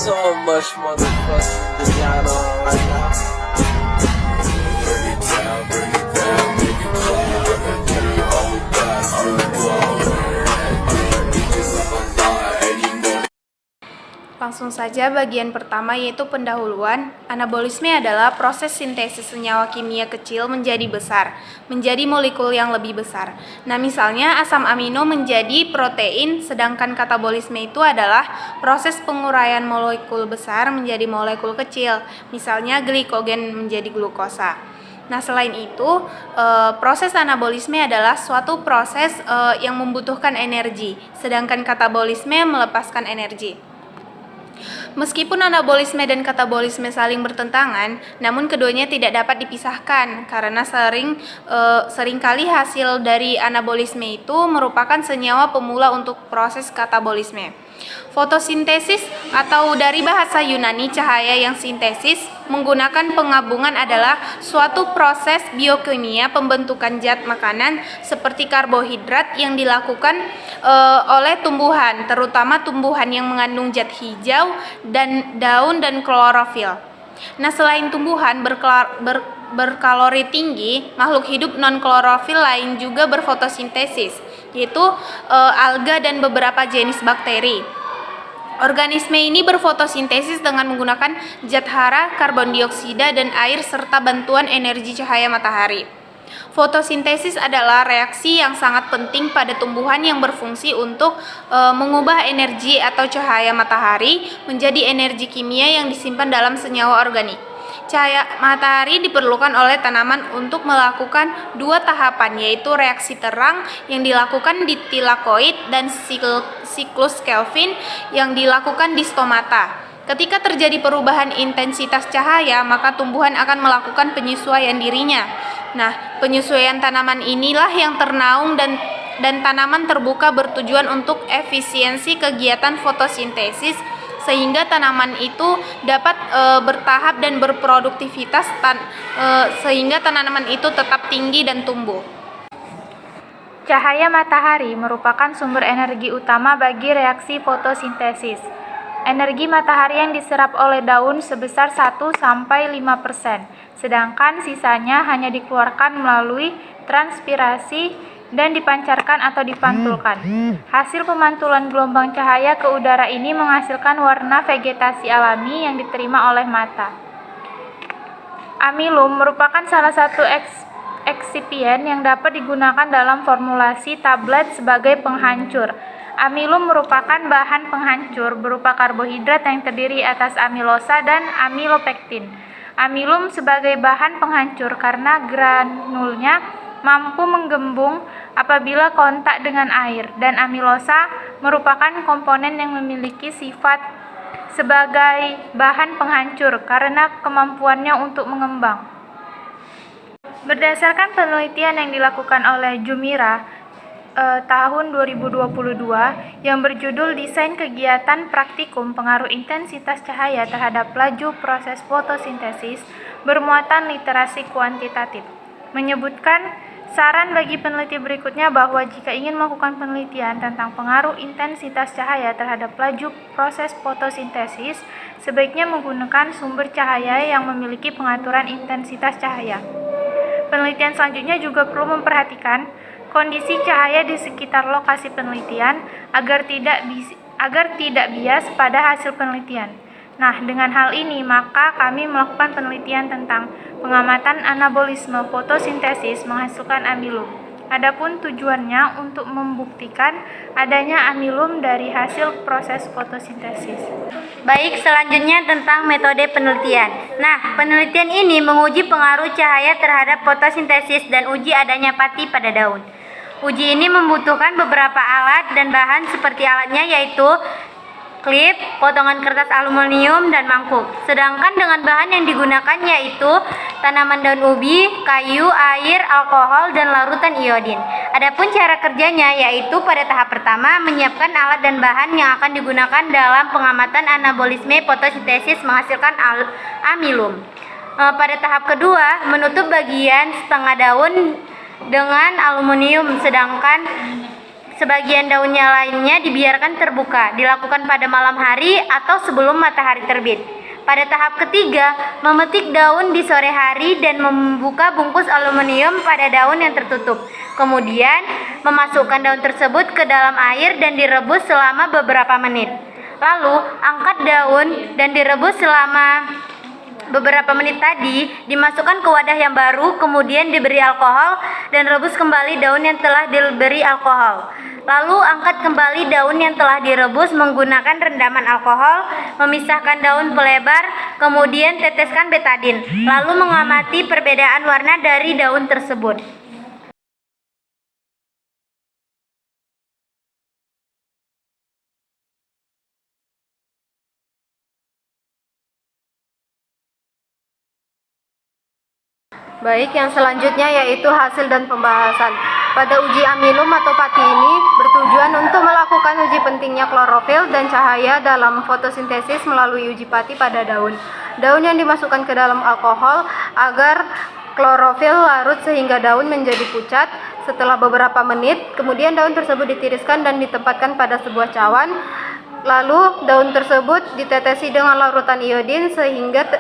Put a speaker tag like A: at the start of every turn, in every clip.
A: so much motherfucking design on right now. Bring it down, make it clap. All we got is
B: Langsung saja bagian pertama, yaitu pendahuluan. Anabolisme adalah proses sintesis senyawa kimia kecil menjadi besar, menjadi molekul yang lebih besar. Nah, misalnya asam amino menjadi protein, sedangkan katabolisme itu adalah proses penguraian molekul besar menjadi molekul kecil, misalnya glikogen menjadi glukosa. Nah, selain itu, proses anabolisme adalah suatu proses yang membutuhkan energi, sedangkan katabolisme melepaskan energi. Meskipun anabolisme dan katabolisme saling bertentangan, namun keduanya tidak dapat dipisahkan karena seringkali hasil dari anabolisme itu merupakan senyawa pemula untuk proses katabolisme. Fotosintesis atau dari bahasa Yunani cahaya yang sintesis menggunakan penggabungan adalah suatu proses biokimia pembentukan zat makanan seperti karbohidrat yang dilakukan oleh tumbuhan, terutama tumbuhan yang mengandung zat hijau dan daun dan klorofil. Nah, selain tumbuhan berkalori tinggi, makhluk hidup non-klorofil lain juga berfotosintesis, yaitu alga dan beberapa jenis bakteri. Organisme ini berfotosintesis dengan menggunakan zat hara, karbon dioksida, dan air serta bantuan energi cahaya matahari. Fotosintesis adalah reaksi yang sangat penting pada tumbuhan yang berfungsi untuk mengubah energi atau cahaya matahari menjadi energi kimia yang disimpan dalam senyawa organik. Cahaya matahari diperlukan oleh tanaman untuk melakukan dua tahapan, yaitu reaksi terang yang dilakukan di tilakoid dan siklus Kelvin yang dilakukan di stomata. Ketika terjadi perubahan intensitas cahaya, maka tumbuhan akan melakukan penyesuaian dirinya. Nah, penyesuaian tanaman inilah yang ternaung dan tanaman terbuka bertujuan untuk efisiensi kegiatan fotosintesis sehingga tanaman itu dapat bertahap dan berproduktivitas sehingga tanaman itu tetap tinggi dan tumbuh. Cahaya matahari merupakan sumber energi utama bagi reaksi fotosintesis. Energi matahari yang diserap oleh daun sebesar 1-5%, sedangkan sisanya hanya dikeluarkan melalui transpirasi dan dipancarkan atau dipantulkan. Hasil pemantulan gelombang cahaya ke udara ini menghasilkan warna vegetasi alami yang diterima oleh mata. Amilum merupakan salah satu eksipien yang dapat digunakan dalam formulasi tablet sebagai penghancur. Amilum merupakan bahan penghancur berupa karbohidrat yang terdiri atas amilosa dan amilopektin. Amilum sebagai bahan penghancur karena granulnya mampu menggembung apabila kontak dengan air, dan amilosa merupakan komponen yang memiliki sifat sebagai bahan penghancur karena kemampuannya untuk mengembang. Berdasarkan penelitian yang dilakukan oleh Jumira tahun 2022 yang berjudul Desain Kegiatan Praktikum Pengaruh Intensitas Cahaya Terhadap Laju Proses Fotosintesis bermuatan literasi kuantitatif, menyebutkan saran bagi peneliti berikutnya bahwa jika ingin melakukan penelitian tentang pengaruh intensitas cahaya terhadap laju proses fotosintesis, sebaiknya menggunakan sumber cahaya yang memiliki pengaturan intensitas cahaya. Penelitian selanjutnya juga perlu memperhatikan kondisi cahaya di sekitar lokasi penelitian agar tidak bias pada hasil penelitian. Nah, dengan hal ini maka kami melakukan penelitian tentang pengamatan anabolisme fotosintesis menghasilkan amilum. Adapun tujuannya untuk membuktikan adanya amilum dari hasil proses fotosintesis.
C: Baik, selanjutnya tentang metode penelitian. Nah, penelitian ini menguji pengaruh cahaya terhadap fotosintesis dan uji adanya pati pada daun. Uji ini membutuhkan beberapa alat dan bahan seperti alatnya yaitu klip, potongan kertas aluminium, dan mangkuk. Sedangkan dengan bahan yang digunakan yaitu tanaman daun ubi, kayu, air, alkohol, dan larutan iodin. Adapun cara kerjanya yaitu pada tahap pertama menyiapkan alat dan bahan yang akan digunakan dalam pengamatan anabolisme fotosintesis menghasilkan amilum. Pada tahap kedua Sebagian daunnya lainnya dibiarkan terbuka, dilakukan pada malam hari atau sebelum matahari terbit. Pada tahap ketiga, memetik daun di sore hari dan membuka bungkus aluminium pada daun yang tertutup. Kemudian, memasukkan daun tersebut ke dalam air dan direbus selama beberapa menit. Lalu, angkat daun dan direbus selama beberapa menit tadi, dimasukkan ke wadah yang baru, kemudian diberi alkohol dan rebus kembali daun yang telah diberi alkohol. Lalu angkat kembali daun yang telah direbus menggunakan rendaman alkohol, memisahkan daun pelebar, kemudian teteskan betadin, lalu mengamati perbedaan warna dari daun tersebut.
D: Baik, yang selanjutnya yaitu hasil dan pembahasan. Pada uji amilum atau pati ini bertujuan untuk melakukan uji pentingnya klorofil dan cahaya dalam fotosintesis melalui uji pati pada daun. Daun yang dimasukkan ke dalam alkohol agar klorofil larut sehingga daun menjadi pucat. Setelah beberapa menit, kemudian daun tersebut ditiriskan dan ditempatkan pada sebuah cawan. Lalu daun tersebut ditetesi dengan larutan iodin sehingga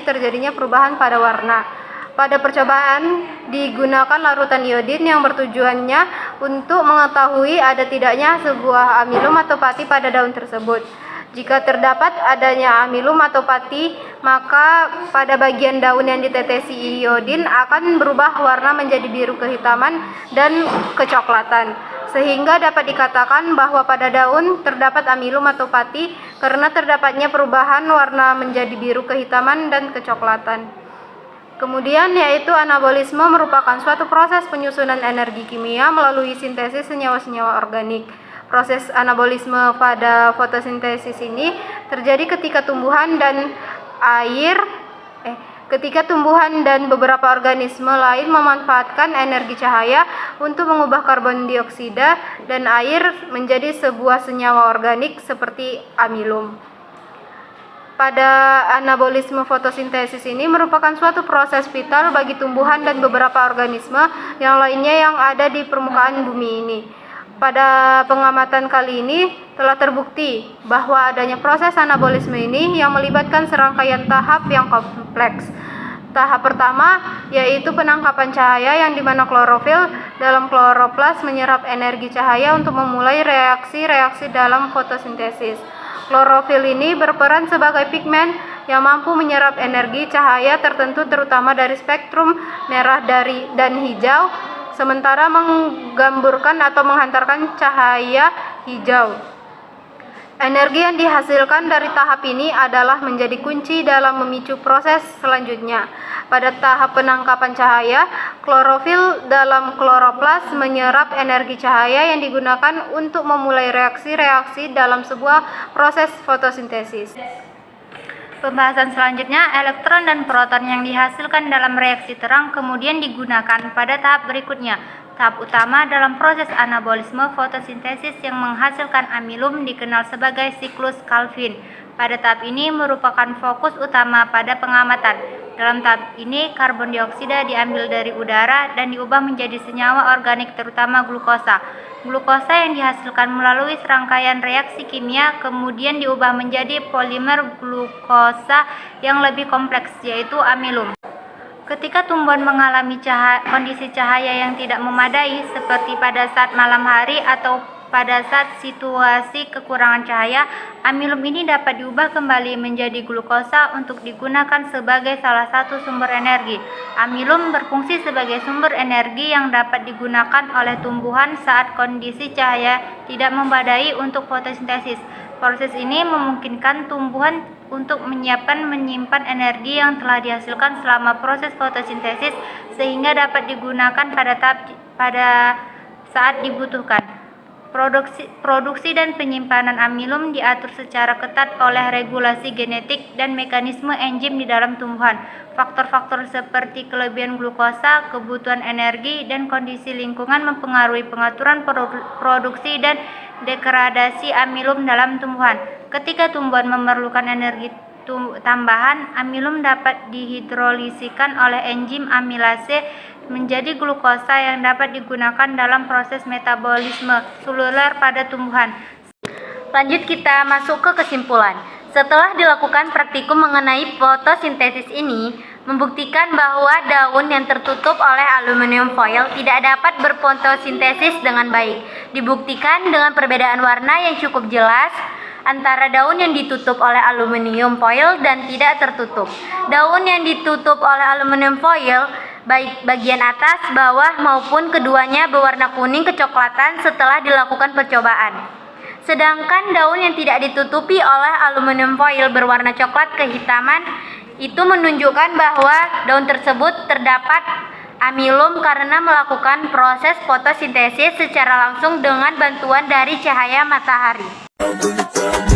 D: terjadinya perubahan pada warna. Pada percobaan digunakan larutan iodin yang bertujuannya untuk mengetahui ada tidaknya sebuah amilum atau pati pada daun tersebut. Jika terdapat adanya amilum atau pati, maka pada bagian daun yang ditetesi iodin akan berubah warna menjadi biru kehitaman dan kecoklatan. Sehingga dapat dikatakan bahwa pada daun terdapat amilum atau pati karena terdapatnya perubahan warna menjadi biru kehitaman dan kecoklatan. Kemudian yaitu anabolisme merupakan suatu proses penyusunan energi kimia melalui sintesis senyawa-senyawa organik. Proses anabolisme pada fotosintesis ini terjadi ketika tumbuhan dan beberapa organisme lain memanfaatkan energi cahaya untuk mengubah karbon dioksida dan air menjadi sebuah senyawa organik seperti amilum. Pada anabolisme fotosintesis ini merupakan suatu proses vital bagi tumbuhan dan beberapa organisme yang lainnya yang ada di permukaan bumi ini. Pada pengamatan kali ini telah terbukti bahwa adanya proses anabolisme ini yang melibatkan serangkaian tahap yang kompleks. Tahap pertama yaitu penangkapan cahaya yang dimana klorofil dalam kloroplas menyerap energi cahaya untuk memulai reaksi-reaksi dalam fotosintesis. Klorofil ini berperan sebagai pigmen yang mampu menyerap energi cahaya tertentu terutama dari spektrum merah dan hijau, sementara menggamburkan atau menghantarkan cahaya hijau. Energi yang dihasilkan dari tahap ini adalah menjadi kunci dalam memicu proses selanjutnya. Pada tahap penangkapan cahaya, klorofil dalam kloroplas menyerap energi cahaya yang digunakan untuk memulai reaksi-reaksi dalam sebuah proses fotosintesis.
C: Pembahasan selanjutnya, elektron dan proton yang dihasilkan dalam reaksi terang kemudian digunakan pada tahap berikutnya. Tahap utama dalam proses anabolisme fotosintesis yang menghasilkan amilum dikenal sebagai siklus Calvin. Pada tahap ini merupakan fokus utama pada pengamatan. Dalam tahap ini, karbon dioksida diambil dari udara dan diubah menjadi senyawa organik terutama glukosa. Glukosa yang dihasilkan melalui serangkaian reaksi kimia kemudian diubah menjadi polimer glukosa yang lebih kompleks yaitu amilum. Ketika tumbuhan mengalami kondisi cahaya yang tidak memadai seperti pada saat malam hari atau pada saat situasi kekurangan cahaya, amilum ini dapat diubah kembali menjadi glukosa untuk digunakan sebagai salah satu sumber energi. Amilum berfungsi sebagai sumber energi yang dapat digunakan oleh tumbuhan saat kondisi cahaya tidak memadai untuk fotosintesis. Proses ini memungkinkan tumbuhan untuk menyimpan energi yang telah dihasilkan selama proses fotosintesis sehingga dapat digunakan pada saat dibutuhkan. Produksi dan penyimpanan amilum diatur secara ketat oleh regulasi genetik dan mekanisme enzim di dalam tumbuhan. Faktor-faktor seperti kelebihan glukosa, kebutuhan energi, dan kondisi lingkungan mempengaruhi pengaturan produksi dan degradasi amilum dalam tumbuhan. Ketika tumbuhan memerlukan energi tambahan, amilum dapat dihidrolisikan oleh enzim amilase menjadi glukosa yang dapat digunakan dalam proses metabolisme seluler pada tumbuhan. Lanjut kita masuk ke kesimpulan. Setelah dilakukan praktikum mengenai fotosintesis ini, membuktikan bahwa daun yang tertutup oleh aluminium foil tidak dapat berfotosintesis dengan baik. Dibuktikan dengan perbedaan warna yang cukup jelas antara daun yang ditutup oleh aluminium foil dan tidak tertutup. Daun yang ditutup oleh aluminium foil, baik bagian atas, bawah maupun keduanya berwarna kuning kecoklatan setelah dilakukan percobaan. Sedangkan daun yang tidak ditutupi oleh aluminium foil berwarna coklat kehitaman, itu menunjukkan bahwa daun tersebut terdapat amilum karena melakukan proses fotosintesis secara langsung dengan bantuan dari cahaya matahari.
A: Bring it down.